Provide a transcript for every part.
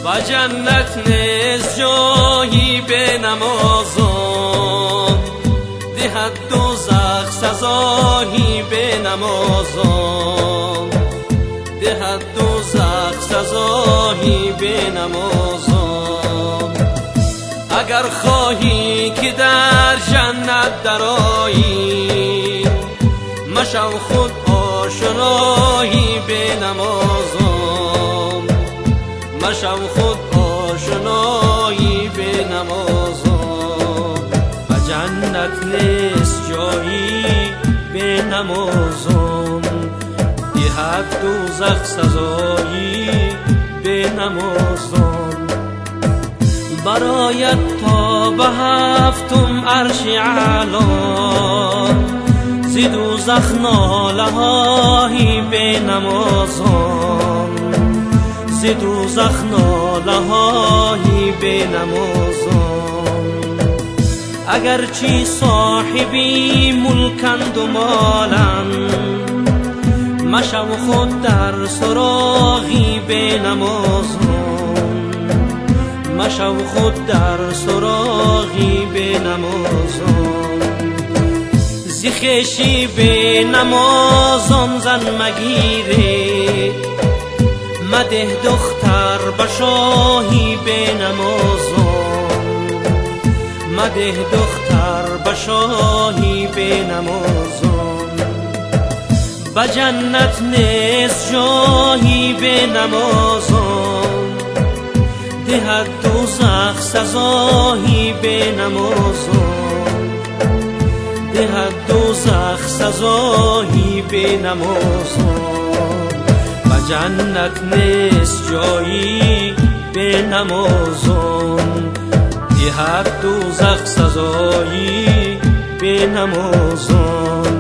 و جنت نیست جایی به نمازان، دهد دوزخ سزایی به نمازان، دهد دوزخ سزایی به نمازان. اگر خواهی که در جنت درآیی، مشو خود آشنایی به نمازان، مشو خود آشنایی به نمازان. و جنت نیست جایی به نمازان، دهد دوزخ سزایی به نمازان. برایت تا به هفتم عرش اعلی، ز دوزخ ناله هایی به نمازان، ز دوزخ ناله هایی به نمازان. اگرچه صاحبی ملکند و مالند، مشو خود در سراغی به نمازان، مشو خود در سراغی به نمازان. ز خویشی به نمازان زن مگیره، مده دختر به شاهی به نمازان، مده دختر به شاهی به نمازان. به جنت نیست جایی به نمازان، دهد دوزخ سزایی به نمازان، دهد دوزخ سزایی به نمازان. و جنت نیست جایی به نمازان، دهد دوزخ سزایی به نمازان.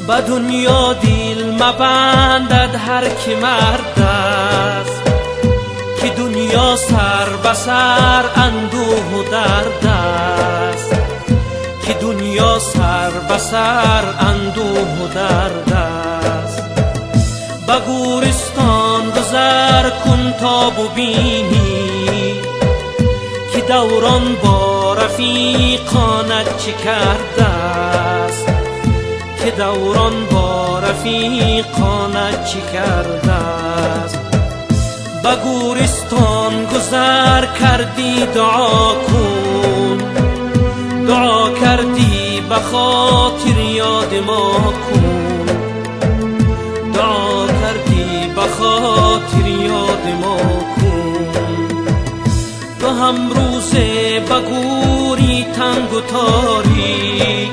به دنیا دل مبندد هر که مرد است، که دنیا سر به سر اندوه و درد است، که دنیا سر به سر اندوه و درد است. به گورستان گذر کن تا ببینی، که دوران با رفیقانت چه کرده است، که دوران با رفیقانت چه کرده است. به گورستان گذر کردی دعا کن، دعا کردی به خاطر یاد ما کن، دعا کردی به خاطر یاد ما کن. تو هم روزه به گوری تنگ و تاریک،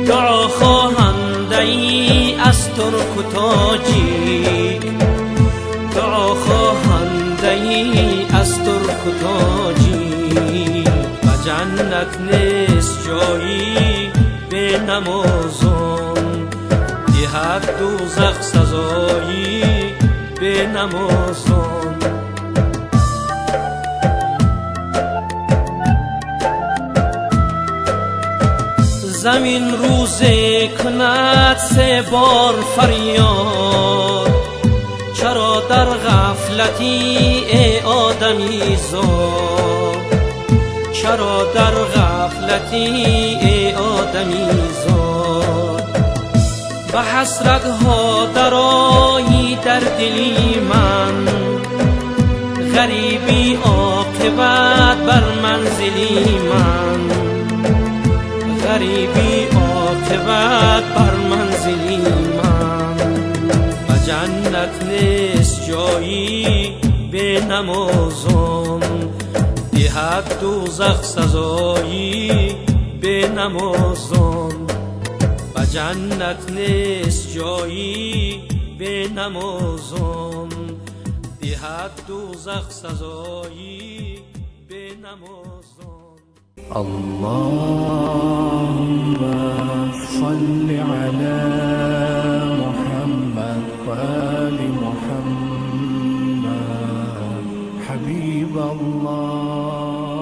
دعا خواهنده ای از ترک و تاجیک، دعا خواهنده ای از ترک و تاجیک. و جنت نیست جایی به نمازان، دهد دوزخ سزایی به نمازان. زمین روزه کند سه بار فریاد، چرا در غفلتی ای آدمی زاد، چرا در غفلتی ای آدمی زاد. به حسرت ها درآیی در دلی من، غریبی عاقبت بر منزلی من، غریبی عاقبت بر منزلی من. و جنت نیست جایی به نمازان، دهد دوزخ سزایی به نمازان. و جنت نیست جایی به نمازان، دهد دوزخ سزایی به نمازان. اللهم صل على محمد وآل محمد حبيب الله.